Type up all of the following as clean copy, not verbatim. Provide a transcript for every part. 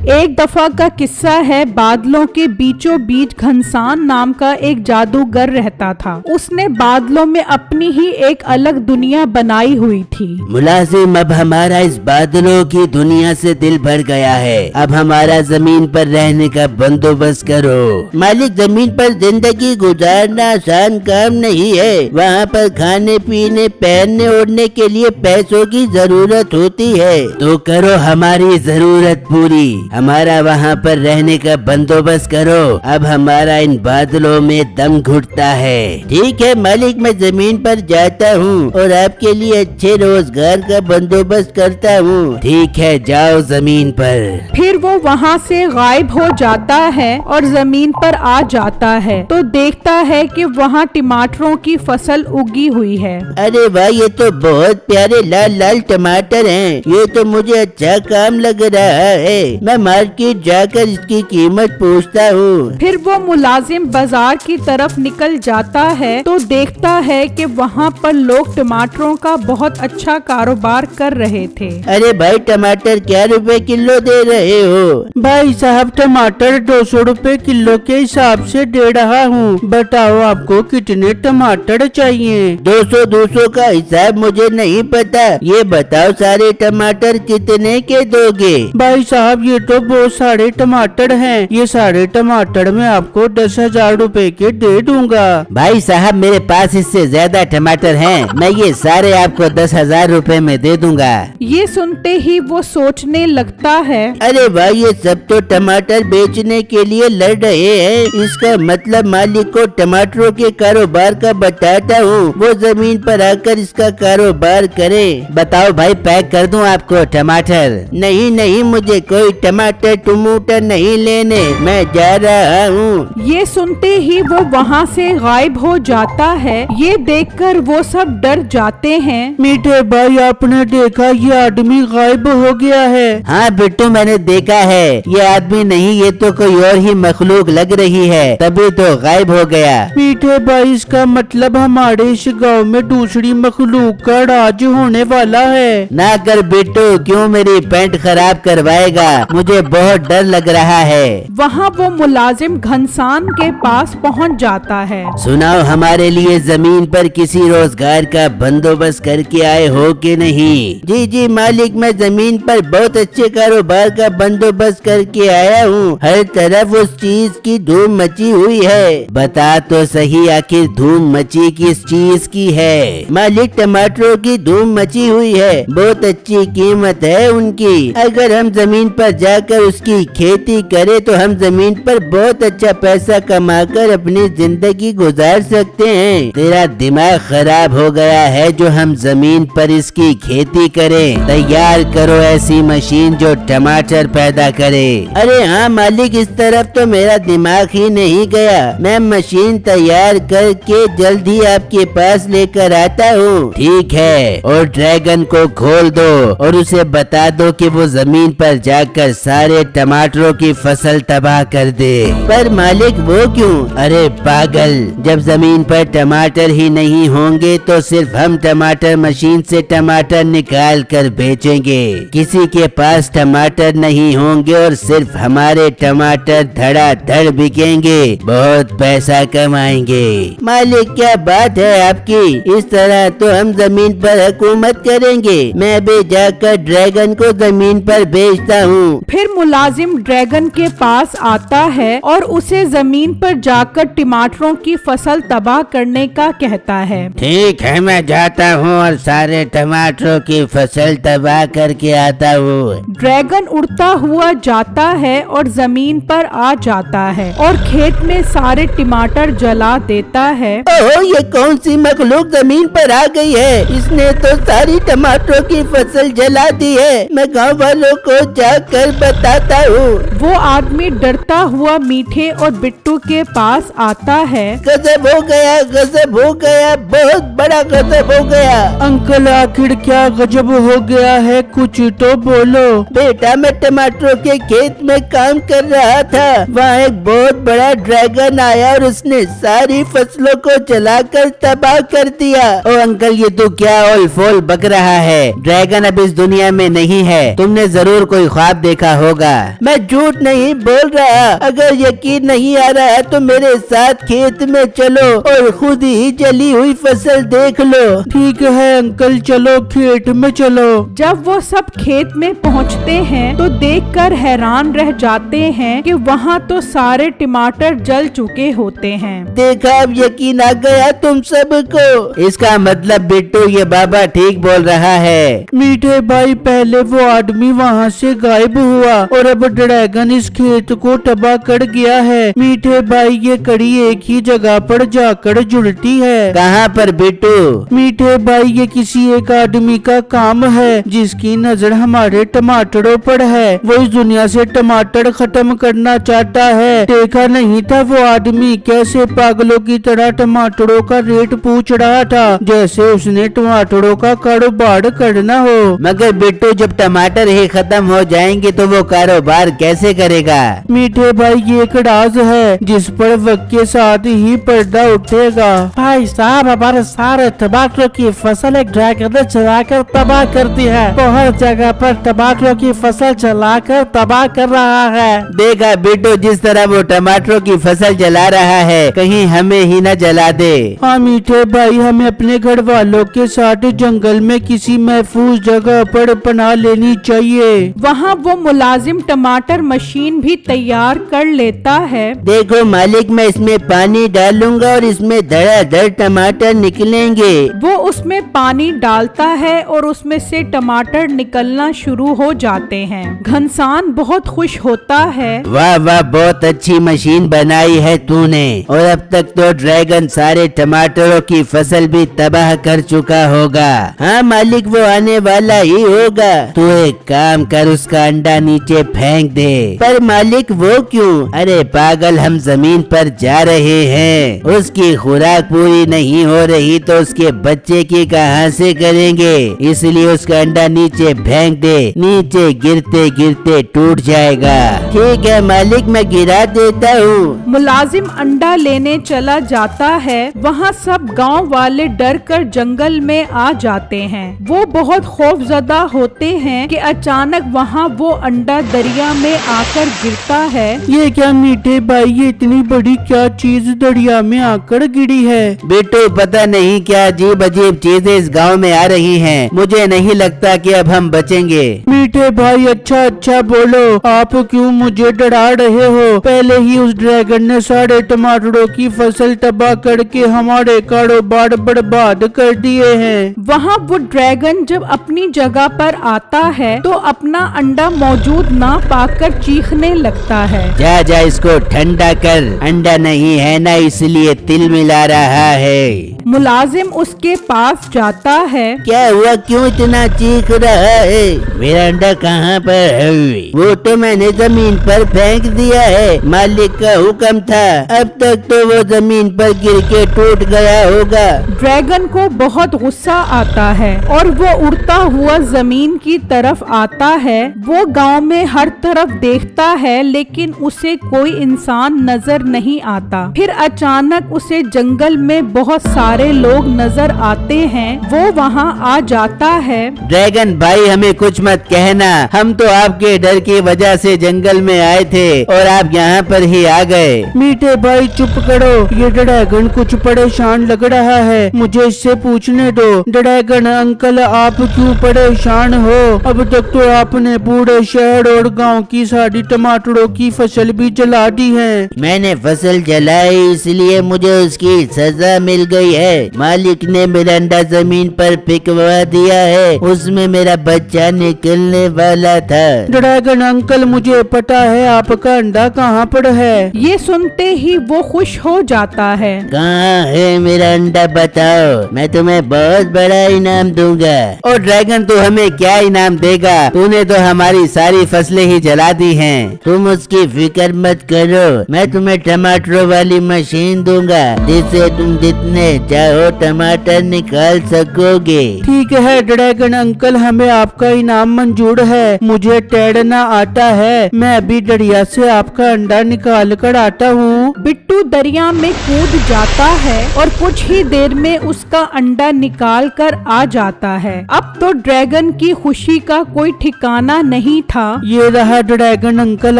एक दफा का किस्सा है। बादलों के बीचों बीच घनसान नाम का एक जादूगर रहता था। उसने बादलों में अपनी ही एक अलग दुनिया बनाई हुई थी। मुलाजिम, अब हमारा इस बादलों की दुनिया से दिल भर गया है। अब हमारा जमीन पर रहने का बंदोबस्त करो। मालिक, जमीन पर जिंदगी गुजारना आसान काम नहीं है। वहाँ पर खाने पीने पहनने ओढ़ने के लिए पैसों की जरूरत होती है। तो करो हमारी जरूरत पूरी। हमारा वहाँ पर रहने का बंदोबस्त करो। अब हमारा इन बादलों में दम घुटता है। ठीक है मालिक, मैं जमीन पर जाता हूँ और आपके लिए अच्छे रोजगार का बंदोबस्त करता हूँ। ठीक है, जाओ जमीन पर। फिर वो वहाँ से गायब हो जाता है और जमीन पर आ जाता है तो देखता है कि वहाँ टमाटरों की फसल उगी हुई है। अरे वाह, ये तो बहुत प्यारे लाल लाल टमाटर हैं। ये तो मुझे अच्छा काम लग रहा है। मैं मार्केट जाकर इसकी कीमत पूछता हूँ। फिर वो मुलाजिम बाजार की तरफ निकल जाता है तो देखता है कि वहाँ पर लोग टमाटरों का बहुत अच्छा कारोबार कर रहे थे। अरे भाई, टमाटर क्या रुपए किलो दे रहे हो? भाई साहब, टमाटर 200 रुपए किलो के हिसाब से दे रहा हूँ। बताओ आपको कितने टमाटर चाहिए? 200 का हिसाब मुझे नहीं पता। ये बताओ सारे टमाटर कितने के दोगे? भाई साहब, ये तो बहुत सारे टमाटर हैं। ये सारे टमाटर मैं आपको 10,000 रुपए के दे दूंगा। भाई साहब, मेरे पास इससे ज्यादा टमाटर हैं। मैं ये सारे आपको 10,000 रुपए में दे दूंगा। ये सुनते ही वो सोचने लगता है, अरे भाई, ये सब तो टमाटर बेचने के लिए लड़ रहे हैं। इसका मतलब मालिक को टमाटरों के कारोबार का बताता हूँ, वो जमीन पर आकर इसका कारोबार करे। बताओ भाई, पैक कर दूं आपको टमाटर? नहीं नहीं, मुझे कोई टमाटर टमाटर नहीं लेने, मैं जा रहा हूँ। ये सुनते ही वो वहाँ से गायब हो जाता है। ये देखकर वो सब डर जाते हैं। मीठे भाई, आपने देखा ये आदमी गायब हो गया है? हाँ बिट्टू, मैंने देखा है। ये आदमी नहीं, ये तो कोई और ही मखलूक लग रही है, तभी तो गायब हो गया। मीठे भाई, इसका मतलब हमारे इस गांव में दूसरी मखलूक का राज होने वाला है। ना कर बिट्टू, क्यों मेरी पैंट खराब करवाएगा? मुझे बहुत डर लग रहा है। वहाँ वो मुलाजिम घनसान के पास पहुँच जाता है। सुनाओ, हमारे लिए जमीन पर किसी रोजगार का बंदोबस्त करके आए हो कि नहीं? जी जी मालिक, मैं जमीन पर बहुत अच्छे कारोबार का बंदोबस्त करके आया हूँ। हर तरफ उस चीज की धूम मची हुई है। बता तो सही, आखिर धूम मची किस चीज की है? मालिक, टमाटरों की धूम मची हुई है। बहुत अच्छी कीमत है उनकी। अगर हम जमीन पर जाकर उसकी खेती करें तो हम जमीन पर बहुत अच्छा पैसा कमाकर अपनी जिंदगी गुजार सकते हैं। तेरा दिमाग खराब हो गया है जो हम जमीन पर इसकी खेती करें। तैयार करो ऐसी मशीन जो टमाटर पैदा करे। अरे हाँ मालिक, इस तरफ तो मेरा दिमाग ही नहीं गया। मैं मशीन तैयार करके जल्द ही आपके पास लेकर आता हूँ। ठीक है, और ड्रैगन को खोल दो और उसे बता दो कि वो जमीन पर जाकर सारे टमाटरों की फसल तबाह कर दे। पर मालिक, वो क्यों? अरे पागल, जब जमीन पर टमाटर ही नहीं होंगे तो सिर्फ हम टमाटर मशीन से टमाटर निकाल कर बेचेंगे। किसी के पास टमाटर नहीं होंगे और सिर्फ हमारे टमाटर धड़ाधड़ बिकेंगे, बहुत पैसा कमाएंगे। मालिक, क्या बात है आपकी? इस तरह तो हम जमीन पर हुकूमत करेंगे। मैं भी जाकर ड्रैगन को जमीन पर बेचता हूँ। फिर मुलाजिम ड्रैगन के पास आता है और उसे जमीन पर जाकर टमाटरों की फसल तबाह करने का कहता है। ठीक है, मैं जाता हूँ और सारे टमाटरों की फसल तबाह करके आता हूँ। ड्रैगन उड़ता हुआ जाता है और जमीन पर आ जाता है और खेत में सारे टमाटर जला देता है। ओह, ये कौन सी मखलूक जमीन पर आ गई है? इसने तो सारी टमाटरों की फसल जला दी है। मैं गांव वालों को जाकर बताता हूँ। वो आदमी डरता हुआ मीठे और बिट्टू के पास आता है। गजब हो गया, गजब हो गया, बहुत बड़ा गजब हो गया। अंकल, आखिर क्या गजब हो गया है? कुछ तो बोलो। बेटा, मैं टमाटरों के खेत में काम कर रहा था। वहाँ एक बहुत बड़ा ड्रैगन आया और उसने सारी फसलों को जलाकर तबाह कर दिया। ओ अंकल, ये तो क्या ओल फोल बक रहा है? ड्रैगन अब इस दुनिया में नहीं है। तुमने जरूर कोई ख्वाब देखा होगा। मैं झूठ नहीं बोल रहा, अगर यकीन नहीं आ रहा तो मेरे साथ खेत में चलो और खुद ही जली हुई फसल देख लो। ठीक है अंकल, चलो खेत में चलो। जब वो सब खेत में पहुंचते हैं तो देखकर हैरान रह जाते हैं कि वहाँ तो सारे टमाटर जल चुके होते हैं। देखा, अब यकीन आ गया तुम सबको। इसका मतलब बिट्टू ये बाबा ठीक बोल रहा है। मीठे भाई, पहले वो आदमी वहाँ से गायब हुआ और अब ड्रैगन इस खेत को तबाह कर गया है। मीठे भाई, ये कड़ी एक ही जगह पर जाकर जुड़ती है। कहाँ पर बिट्टू? मीठे भाई, ये किसी एक आदमी का काम है जिसकी नजर हमारे टमाटरों पर है। वो इस दुनिया से टमाटर खत्म करना चाहता है। देखा नहीं था वो आदमी कैसे पागलों की तरह टमाटरों का रेट पूछ रहा था, जैसे उसने टमाटरों का कारोबार करना हो। मगर बिट्टू, जब टमाटर ही खत्म हो जाएंगे तो वो कारोबार कैसे करेगा? मीठे भाई, ये एक राज है जिस पर वक्त के साथ ही पर्दा उठेगा। भाई साहब, हमारे सारे टमाटरों की फसल एक ड्रैगन ने चलाकर तबाह कर दी है। बहुत जगह पर टमाटरों की फसल चलाकर तबाह कर रहा है। देखा बिट्टू, जिस तरह वो टमाटरों की फसल जला रहा है, कहीं हमें ही न जला दे। हाँ मीठे भाई, हमें अपने घर वालों के साथ जंगल में किसी महफूज जगह पर पनाह लेनी चाहिए। वहाँ वो मुलाजिम टमाटर मशीन भी तैयार कर लेता है। देखो मालिक, मैं इसमें पानी डालूंगा और इसमें धड़ाधड़ टमाटर निकलेंगे। वो उसमें पानी डालता है और उसमें से टमाटर निकलना शुरू हो जाते हैं। घनसान बहुत खुश होता है। वाह वाह, बहुत अच्छी मशीन बनाई है तूने, और अब तक तो ड्रैगन सारे टमाटरों की फसल भी तबाह कर चुका होगा। हाँ मालिक, वो आने वाला ही होगा। तू एक काम कर, उसका अंडा नीचे फेंक दे। पर मालिक, वो क्यों? अरे पागल, हम जमीन पर जा रहे हैं, उसकी खुराक पूरी नहीं हो रही तो उसके बच्चे की कहाँ से करेंगे, इसलिए उसका अंडा नीचे फेंक दे। नीचे गिरते गिरते टूट जाएगा। ठीक है मालिक, मैं गिरा देता हूँ। मुलाजिम अंडा लेने चला जाता है। वहाँ सब गांव वाले डर कर जंगल में आ जाते हैं। वो बहुत खौफजदा होते हैं कि अचानक वहाँ वो अंडा दरिया में आकर गिरता है। ये क्या मीठे भाई, ये इतनी बड़ी क्या चीज दरिया में आकर गिरी है? बिट्टू, पता नहीं क्या अजीब अजीब चीजें इस गांव में आ रही हैं। मुझे नहीं लगता कि अब हम बचेंगे। मीठे भाई, अच्छा अच्छा बोलो, आप क्यों मुझे डरा रहे हो? पहले ही उस ड्रैगन ने सारे टमाटरों की फसल तबाह करके हमारे कारोबार बर्बाद कर दिए हैं। वहाँ वो ड्रैगन जब अपनी जगह पर आता है तो अपना अंडा मौजूद ना पाकर चीखने लगता है। जा जा, इसको ठंडा कर, अंडा नहीं है ना, इसलिए तिल मिला रहा है। मुलाजिम उसके पास जाता है। क्या हुआ, क्यों इतना चीख रहा है? मेरा अंडा कहाँ पर है? वो तो मैंने जमीन पर फेंक दिया है, मालिक का हुक्म था। अब तक तो वो जमीन पर गिर के टूट गया होगा। ड्रैगन को बहुत गुस्सा आता है और वो उड़ता हुआ जमीन की तरफ आता है। वो गांव में हर तरफ देखता है लेकिन उसे कोई इंसान नजर नहीं आता। फिर अचानक उसे जंगल में बहुत सारे लोग नजर आते हैं। वो वहाँ आ जाता है। ड्रैगन भाई, हमें कुछ मत कहना, हम तो आपके डर की वजह से जंगल में आए थे और आप यहाँ पर ही आ गए। मीठे भाई चुप करो, ये ड्रैगन कुछ परेशान लग रहा है, मुझे इससे पूछने दो। ड्रैगन अंकल, आप क्यों परेशान हो? अब तक तो आपने पूरे शहर और गांव की सारी टमाटरों की फसल भी जला दी है। मैंने फसल जलाई इसलिए मुझे उसकी सजा मिल गई है। मालिक ने मेरा अंडा जमीन पर फेंकवा दिया है, उसमें मेरा बच्चा निकलने वाला था। ड्रैगन अंकल, मुझे पता है आपका अंडा कहाँ पर है। ये सुनते ही वो खुश हो जाता है। कहाँ है मेरा अंडा, बताओ, मैं तुम्हें बहुत बड़ा इनाम दूंगा। और ड्रैगन, तू हमें क्या इनाम देगा? तूने तो हमारी सारी फसलें ही जला दी हैं। तुम उसकी फिक्र मत करो, मैं तुम्हें टमाटरों वाली मशीन दूंगा जिससे तुम जितने चाहो टमाटर निकाल सकोगे। ठीक है ड्रैगन अंकल, हमें आपका इनाम मंजूर है। मुझे तैरना आता है, मैं अभी दरिया से आपका अंडा निकाल कर आता हूँ। बिट्टू दरिया में कूद जाता है और कुछ ही देर में उसका अंडा निकाल कर आ जाता है। अब तो ड्रैगन की खुशी का कोई ठिकाना नहीं था। ये रहा ड्रैगन अंकल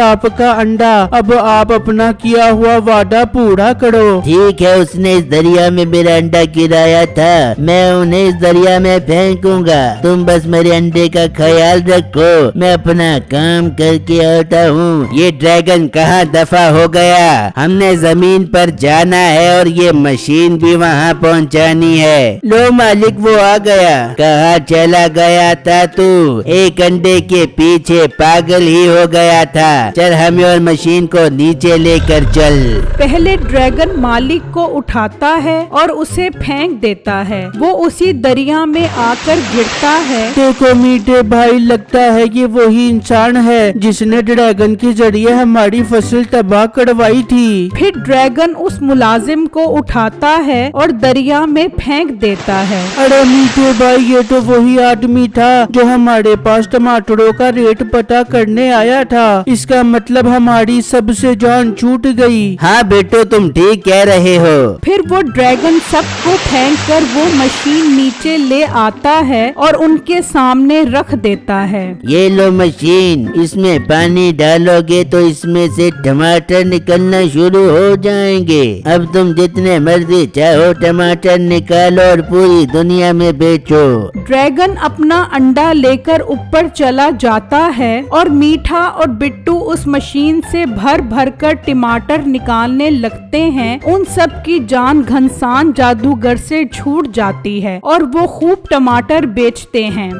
आपका अंडा, अब आप अपना किया हुआ वादा पूरा करो। ठीक है, उसने इस दरिया में मेरा अंडा गिराया था, मैं उन्हें इस दरिया में फेंकूंगा। तुम बस मेरे अंडे का ख्याल रखो, मैं अपना काम करके आता हूँ। ये ड्रैगन कहाँ दफा हो गया? हमने जमीन पर जाना है और ये मशीन भी वहाँ पहुँचानी है। लो मालिक, वो आ गया। कहाँ चला गया था तू? एक अंडे के पीछे पागल ही हो गया था। चल हमें और मशीन को नीचे लेकर चल। पहले ड्रैगन मालिक को उठाता है और उसे फेंक देता है। वो उसी दरिया में आकर गिरता है। देखो मीठे भाई, लगता है ये वही इंसान है जिसने ड्रैगन के जरिए हमारी फसल तबाह करवाई थी। फिर ड्रैगन उस मुलाजिम को उठाता है और दरिया में फेंक देता है। अरे मीठे भाई, ये तो वही आदमी था जो हमारे पास टमाटरों का रेट पता करने आया था। इसका मतलब हमारी सबसे जान छूट गई। हाँ बेटो, तुम ठीक कह रहे हो। फिर वो ड्रैगन सबको फेंक कर वो मशीन नीचे ले आता है और उनके सामने रख देता है। ये लो मशीन, इसमें पानी डालोगे तो इसमें से टमाटर निकलना शुरू हो जाएंगे। अब तुम जितने मर्जी चाहो टमाटर निकालो और पूरी दुनिया में बेचो। ड्रैगन अपना अंडा लेकर ऊपर चला जाता है और मीठा और बिट्टू उस मशीन से भर भर कर टमाटर निकालने लगते हैं। उन सब की जान घनसान जादूगर से छूट जाती है और वो खूब टमाटर बेचते हैं।